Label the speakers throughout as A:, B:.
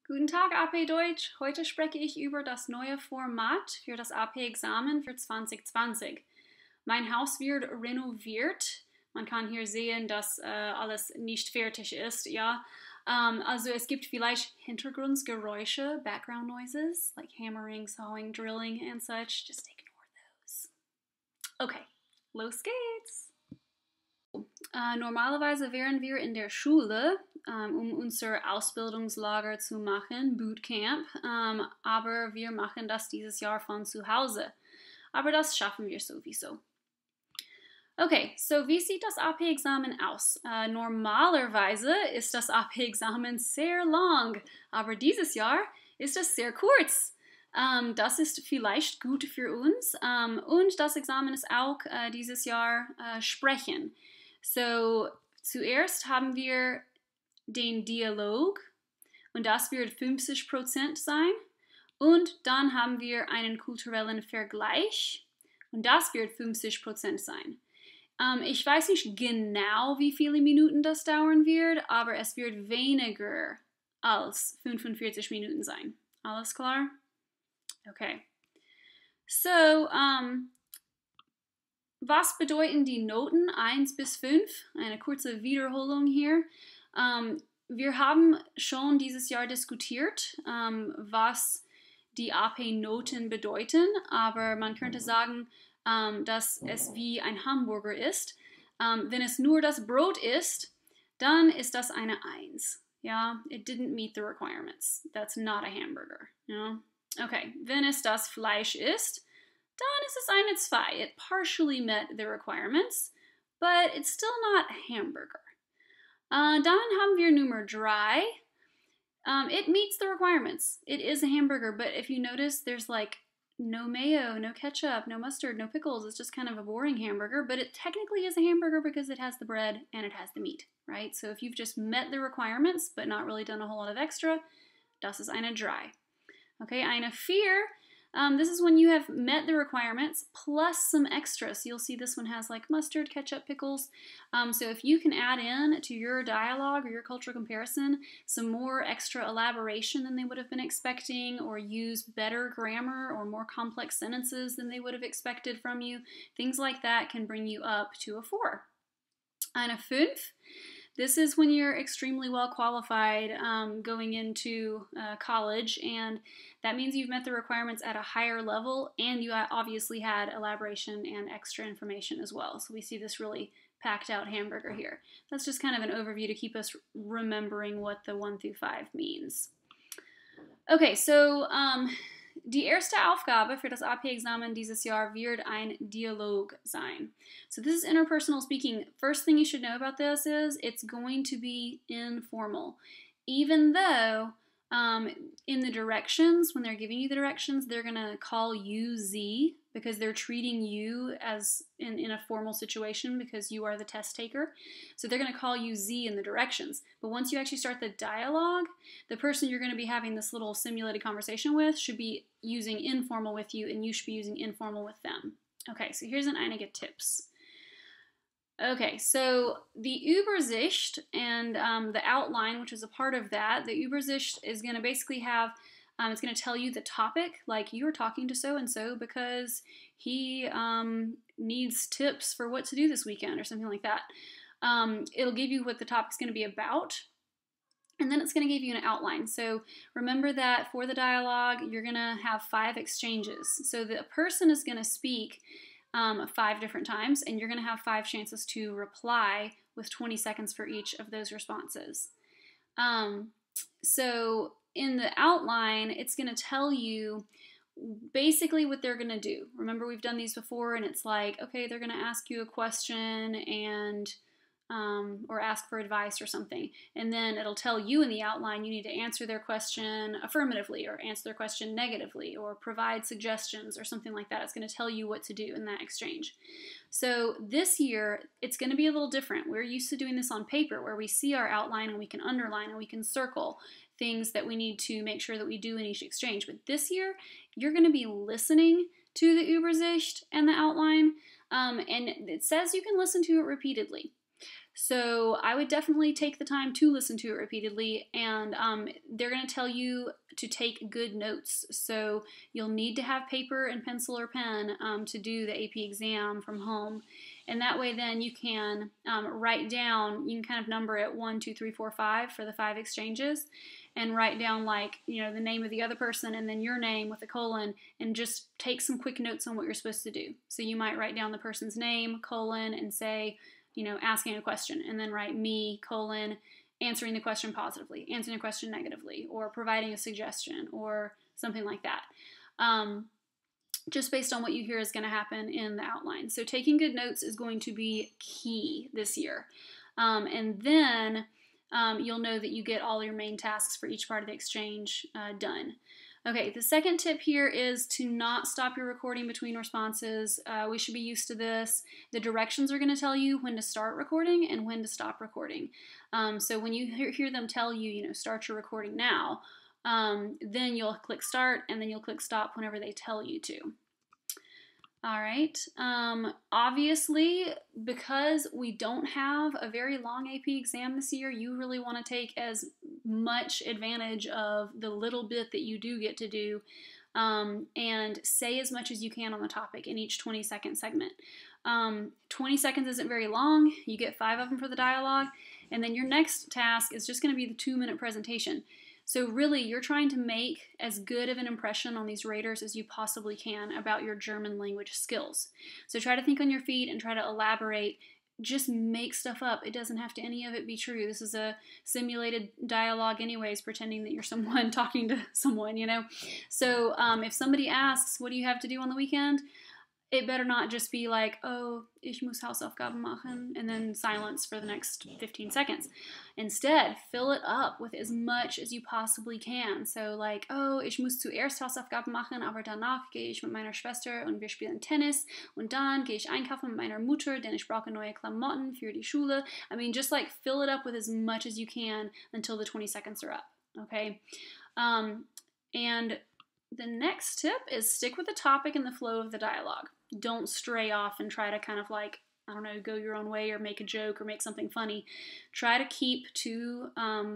A: Guten Tag, AP Deutsch. Heute spreche ich über das neue Format für das AP-Examen für 2020. Mein Haus wird renoviert. Man kann hier sehen, dass alles nicht fertig ist, ja. Also es gibt vielleicht Hintergrundgeräusche, Background noises, like hammering, sawing, drilling and such. Just ignore those. Okay, los geht's. Normalerweise wären wir in der Schule, unser Ausbildungslager zu machen, Bootcamp, aber wir machen das dieses Jahr von zu Hause. Aber das schaffen wir sowieso. Okay, so wie sieht das AP-Examen aus? Normalerweise ist das AP-Examen sehr lang, aber dieses Jahr ist es sehr kurz. Das ist vielleicht gut für uns und das Examen ist auch dieses Jahr Sprechen. So, zuerst haben wir den Dialog und das wird 50% sein und dann haben wir einen kulturellen Vergleich und das wird 50% sein. Ich weiß nicht genau, wie viele Minuten das dauern wird, aber es wird weniger als 45 Minuten sein. Alles klar? Okay. So, was bedeuten die Noten 1 bis 5? Eine kurze Wiederholung hier. Wir haben schon dieses Jahr diskutiert, was die AP-Noten bedeuten, aber man könnte sagen, dass es wie ein Hamburger ist. Wenn es nur das Brot ist, dann ist das eine 1. Ja, it didn't meet the requirements. That's not a hamburger. Ja? Okay, wenn es das Fleisch ist, dann ist es eine 2. It partially met the requirements, but it's still not a hamburger. Dann haben wir Nummer 3. It meets the requirements. It is a hamburger, but if you notice, there's like no mayo, no ketchup, no mustard, no pickles. It's just kind of a boring hamburger, but it technically is a hamburger because it has the bread and it has the meat, right? So if you've just met the requirements, but not really done a whole lot of extra, das ist eine 3. Okay, eine 4. This is when you have met the requirements plus some extras. So you'll see this one has like mustard, ketchup, pickles. So if you can add in to your dialogue or your cultural comparison some more extra elaboration than they would have been expecting, or use better grammar or more complex sentences than they would have expected from you, things like that can bring you up to a 4. Eine 5. This is when you're extremely well qualified going into college, and that means you've met the requirements at a higher level, and you obviously had elaboration and extra information as well. So we see this really packed out hamburger here. That's just kind of an overview to keep us remembering what the 1 through 5 means. Okay, so die erste Aufgabe für das AP-Examen dieses Jahr wird ein Dialog sein. So this is interpersonal speaking. First thing you should know about this is it's going to be informal. Even though in the directions, when they're giving you the directions, they're going to call you Z because they're treating you as in a formal situation because you are the test taker. So they're going to call you Z in the directions. But once you actually start the dialogue, the person you're going to be having this little simulated conversation with should be using informal with you, and you should be using informal with them. Okay, so here's an einige Tipps. Okay, so the Übersicht and the outline, which is a part of that, the Übersicht is going to basically have, it's going to tell you the topic, like you were talking to so-and-so because he needs tips for what to do this weekend or something like that. It'll give you what the topic's going to be about, and then it's going to give you an outline. So remember that for the dialogue, you're going to have 5 exchanges. So the person is going to speak 5 different times, and you're going to have 5 chances to reply with 20 seconds for each of those responses. So in the outline, it's going to tell you basically what they're going to do. Remember, we've done these before, and it's like, okay, they're going to ask you a question and or ask for advice or something, and then it'll tell you in the outline you need to answer their question affirmatively or answer their question negatively or provide suggestions or something like that. It's going to tell you what to do in that exchange. So this year it's going to be a little different. We're used to doing this on paper where we see our outline and we can underline and we can circle things that we need to make sure that we do in each exchange. But this year you're going to be listening to the Übersicht and the outline, and it says you can listen to it repeatedly. So I would definitely take the time to listen to it repeatedly, and they're going to tell you to take good notes. So you'll need to have paper and pencil or pen to do the AP exam from home. And that way then you can write down, you can kind of number it 1, 2, 3, 4, 5 for the 5 exchanges, and write down like, you know, the name of the other person and then your name with a colon, and just take some quick notes on what you're supposed to do. So you might write down the person's name, colon, and say, you know, asking a question, and then write me, colon, answering the question positively, answering the question negatively, or providing a suggestion, or something like that. Just based on what you hear is going to happen in the outline. So taking good notes is going to be key this year. And then you'll know that you get all your main tasks for each part of the exchange done. Okay, the second tip here is to not stop your recording between responses. We should be used to this. The directions are going to tell you when to start recording and when to stop recording. So when you hear them tell you, you know, start your recording now, then you'll click start, and then you'll click stop whenever they tell you to. All right, obviously, because we don't have a very long AP exam this year, you really want to take as much advantage of the little bit that you do get to do, and say as much as you can on the topic in each 20-second segment. 20 seconds isn't very long. You get 5 of them for the dialogue, and then your next task is just going to be the 2-minute presentation. So really, you're trying to make as good of an impression on these raters as you possibly can about your German language skills. So try to think on your feet and try to elaborate. Just make stuff up. It doesn't have to any of it be true. This is a simulated dialogue anyways, pretending that you're someone talking to someone, you know. So if somebody asks, what do you have to do on the weekend? It better not just be like, oh, ich muss Hausaufgaben machen, and then silence for the next 15 seconds. Instead, fill it up with as much as you possibly can. So like, oh, ich muss zuerst Hausaufgaben machen, aber danach gehe ich mit meiner Schwester und wir spielen Tennis, und dann gehe ich einkaufen mit meiner Mutter, denn ich brauche neue Klamotten für die Schule. I mean, just like fill it up with as much as you can until the 20 seconds are up, okay? And the next tip is stick with the topic and the flow of the dialogue. Don't stray off and try to kind of like, I don't know, go your own way or make a joke or make something funny. Try to keep to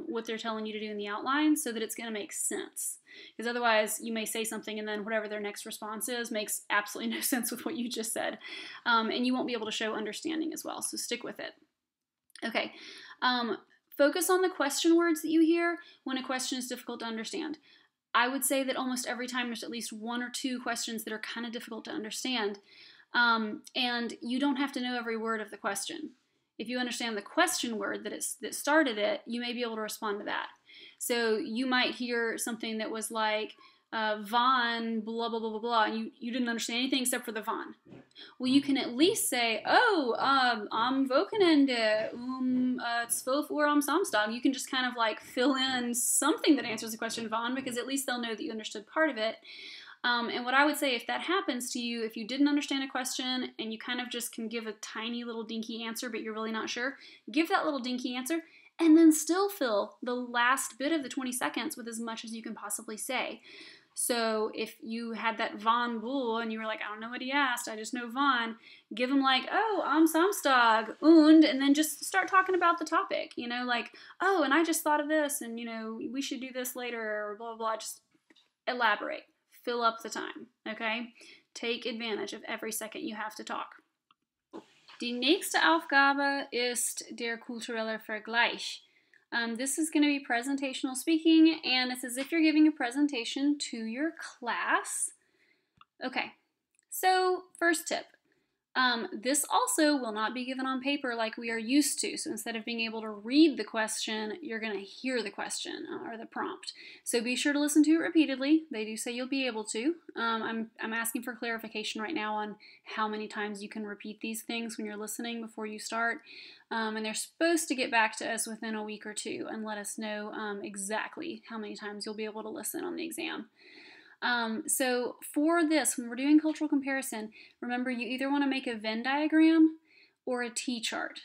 A: what they're telling you to do in the outline so that it's going to make sense. Because otherwise you may say something and then whatever their next response is makes absolutely no sense with what you just said. And you won't be able to show understanding as well, so stick with it. Okay, focus on the question words that you hear when a question is difficult to understand. I would say that almost every time there's at least 1 or 2 questions that are kind of difficult to understand, and you don't have to know every word of the question. If you understand the question word that started it, you may be able to respond to that. So you might hear something that was like, Van, blah, blah, blah, blah, blah, and you didn't understand anything except for the Van. Well, you can at least say, oh, am Wochenende, 12 Uhr am Samstag. You can just kind of like fill in something that answers the question Van, because at least they'll know that you understood part of it. And what I would say, if that happens to you, if you didn't understand a question and you kind of just can give a tiny little dinky answer, but you're really not sure, give that little dinky answer, and then still fill the last bit of the 20 seconds with as much as you can possibly say. So if you had that Van Bull and you were like, I don't know what he asked, I just know Van, give him like, oh, am Samstag, and then just start talking about the topic, you know, like, oh, and I just thought of this, and, you know, we should do this later, or blah, blah, blah. Just elaborate. Fill up the time, okay? Take advantage of every second you have to talk. Die nächste Aufgabe ist der kulturelle Vergleich. This is going to be presentational speaking, and it's as if you're giving a presentation to your class. Okay, so first tip. This also will not be given on paper like we are used to. So instead of being able to read the question, you're going to hear the question or the prompt. So be sure to listen to it repeatedly. They do say you'll be able to. I'm asking for clarification right now on how many times you can repeat these things when you're listening before you start. And they're supposed to get back to us within a week or 2 and let us know exactly how many times you'll be able to listen on the exam. So for this, when we're doing cultural comparison, remember you either want to make a Venn diagram or a T-chart.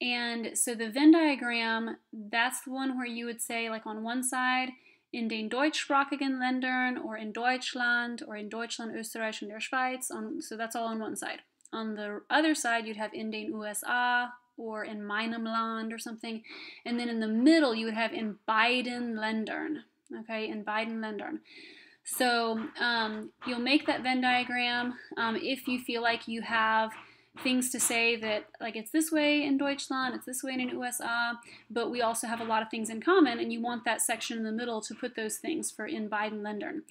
A: And so the Venn diagram, that's the one where you would say, like on one side, in den deutschsprachigen Ländern, or in Deutschland, or in Deutschland, Österreich und der Schweiz. So that's all on one side. On the other side, you'd have in den USA, or in meinem Land or something. And then in the middle, you would have in beiden Ländern. Okay, in beiden Ländern. So you'll make that Venn diagram if you feel like you have things to say that, like, it's this way in Deutschland, it's this way in den USA, but we also have a lot of things in common, and you want that section in the middle to put those things for in beiden Ländern.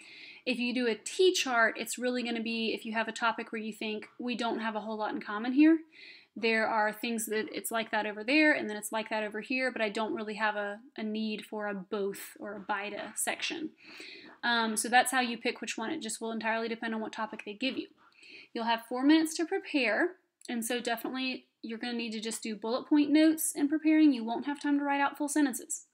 A: If you do a T-chart, it's really going to be if you have a topic where you think we don't have a whole lot in common here. There are things that it's like that over there, and then it's like that over here, but I don't really have a need for a both or a beide section. So that's how you pick which one. It just will entirely depend on what topic they give you. You'll have 4 minutes to prepare, and so definitely you're going to need to just do bullet point notes in preparing. You won't have time to write out full sentences.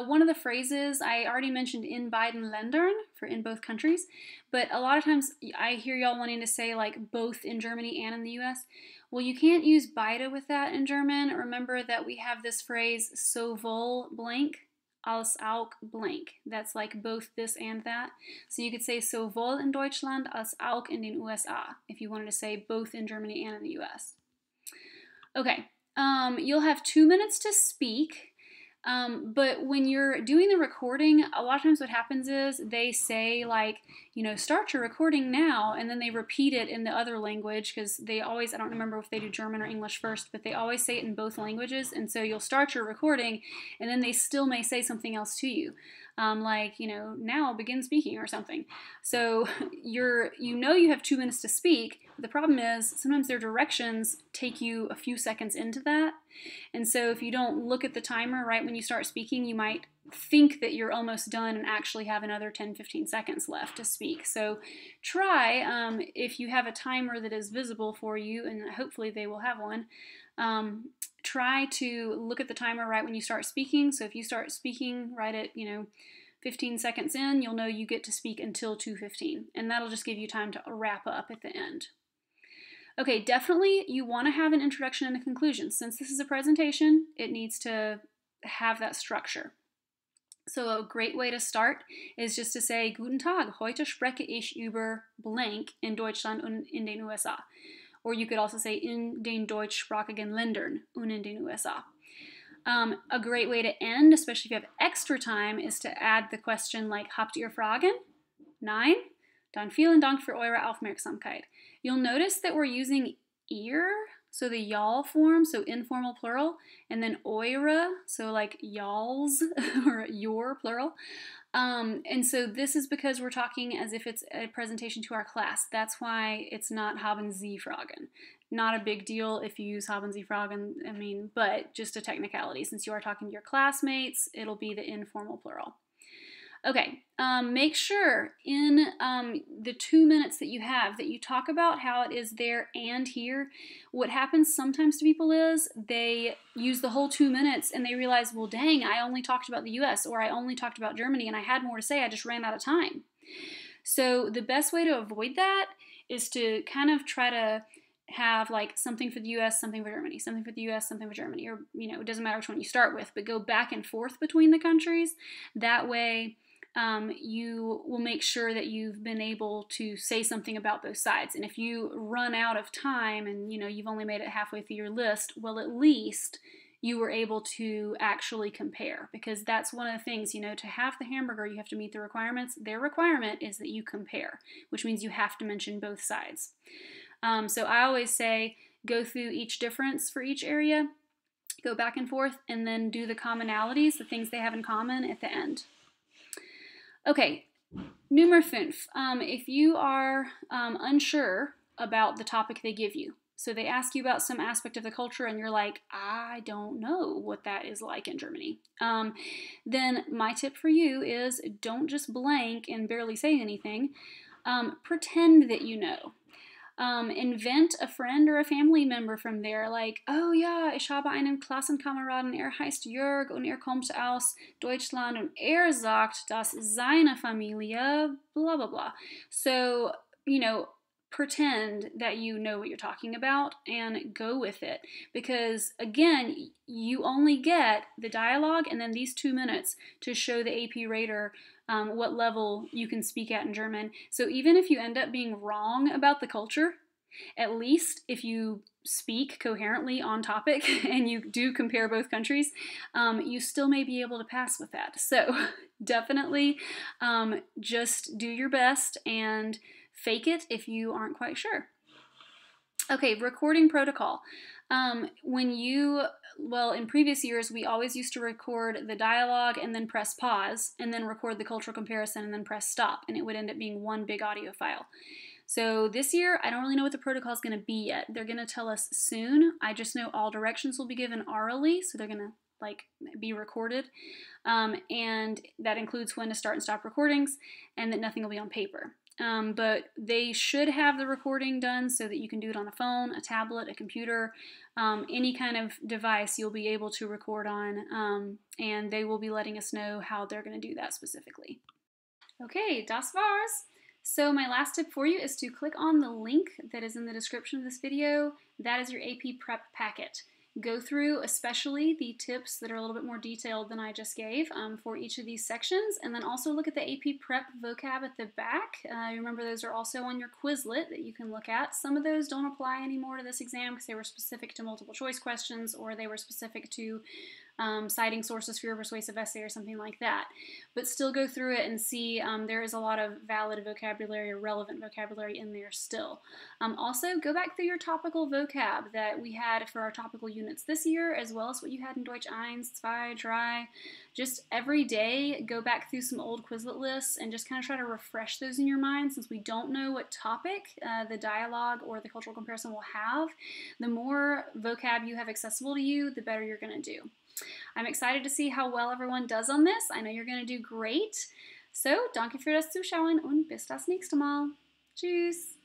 A: One of the phrases I already mentioned in beiden Ländern, for in both countries, but a lot of times I hear y'all wanting to say like both in Germany and in the US. Well, you can't use beide with that in German. Remember that we have this phrase sowohl blank als auch blank. That's like both this and that. So you could say sowohl in Deutschland als auch in den USA if you wanted to say both in Germany and in the US. Okay, you'll have 2 minutes to speak. But when you're doing the recording, a lot of times what happens is they say like, you know, start your recording now, and then they repeat it in the other language because they always, I don't remember if they do German or English first, but they always say it in both languages, and so you'll start your recording and then they still may say something else to you. Like, you know, now begin speaking or something. So you have 2 minutes to speak. The problem is sometimes their directions take you a few seconds into that. And so if you don't look at the timer right when you start speaking, you might think that you're almost done and actually have another 10-15 seconds left to speak. So try, if you have a timer that is visible for you, and hopefully they will have one, try to look at the timer right when you start speaking. So if you start speaking right at, 15 seconds in, you'll know you get to speak until 2:15, and that'll just give you time to wrap up at the end. Okay, definitely you want to have an introduction and a conclusion. Since this is a presentation, it needs to have that structure. So a great way to start is just to say, Guten Tag, heute spreche ich über blank in Deutschland und in den USA. Or you could also say in den deutschsprachigen Ländern und in den USA. A great way to end, especially if you have extra time, is to add the question like, habt ihr Fragen? Nein? Dann vielen Dank für eure Aufmerksamkeit. You'll notice that we're using ihr, so the y'all form, so informal plural, and then eure, so like y'all's or your plural. And so this is because we're talking as if it's a presentation to our class. That's why it's not haben Sie Fragen. Not a big deal if you use haben Sie Fragen, but just a technicality. Since you are talking to your classmates, it'll be the informal plural. Okay, make sure in the 2 minutes that you have that you talk about how it is there and here. What happens sometimes to people is they use the whole 2 minutes and they realize, well, dang, I only talked about the US, or I only talked about Germany and I had more to say, I just ran out of time. So the best way to avoid that is to kind of try to have like something for the US, something for Germany, something for the US, something for Germany, or, it doesn't matter which one you start with, but go back and forth between the countries. That way, you will make sure that you've been able to say something about both sides. And if you run out of time and you've only made it halfway through your list, well, at least you were able to actually compare, because that's one of the things, to have the hamburger, you have to meet the requirements. Their requirement is that you compare, which means you have to mention both sides. So I always say go through each difference for each area, go back and forth, and then do the commonalities, the things they have in common at the end. Okay, Nummer 5. If you are unsure about the topic they give you, so they ask you about some aspect of the culture and you're like, I don't know what that is like in Germany, then my tip for you is don't just blank and barely say anything. Pretend that you know. Invent a friend or a family member from there, like, oh ja, ich habe einen Klassenkameraden, heißt Jörg und kommt aus Deutschland und sagt, dass seine Familie, blah, blah, blah. So, pretend that you know what you're talking about and go with it, because again, you only get the dialogue and then these 2 minutes to show the AP rater what level you can speak at in German. So even if you end up being wrong about the culture, At least if you speak coherently on topic and you do compare both countries, you still may be able to pass with that. So definitely just do your best and fake it if you aren't quite sure. Okay, recording protocol. In previous years, we always used to record the dialogue and then press pause, and then record the cultural comparison and then press stop, and it would end up being one big audio file. So this year, I don't really know what the protocol is going to be yet. They're going to tell us soon. I just know all directions will be given orally, so they're going to be recorded, and that includes when to start and stop recordings, and that nothing will be on paper. But they should have the recording done so that you can do it on a phone, a tablet, a computer, any kind of device you'll be able to record on, and they will be letting us know how they're going to do that specifically. Okay, das war's. So my last tip for you is to click on the link that is in the description of this video. That is your AP Prep packet. Go through especially the tips that are a little bit more detailed than I just gave for each of these sections, and then also look at the AP Prep vocab at the back. Remember, those are also on your Quizlet that you can look at. Some of those don't apply anymore to this exam because they were specific to multiple choice questions, or they were specific to citing sources for your persuasive essay or something like that. But still go through it and see there is a lot of valid vocabulary or relevant vocabulary in there still. Also, go back through your topical vocab that we had for our topical units this year, as well as what you had in Deutsch 1, 2, 3. Just every day, go back through some old Quizlet lists and just kind of try to refresh those in your mind, since we don't know what topic the dialogue or the cultural comparison will have. The more vocab you have accessible to you, the better you're going to do. I'm excited to see how well everyone does on this. I know you're going to do great. So, danke für das Zuschauen und bis das nächste Mal. Tschüss!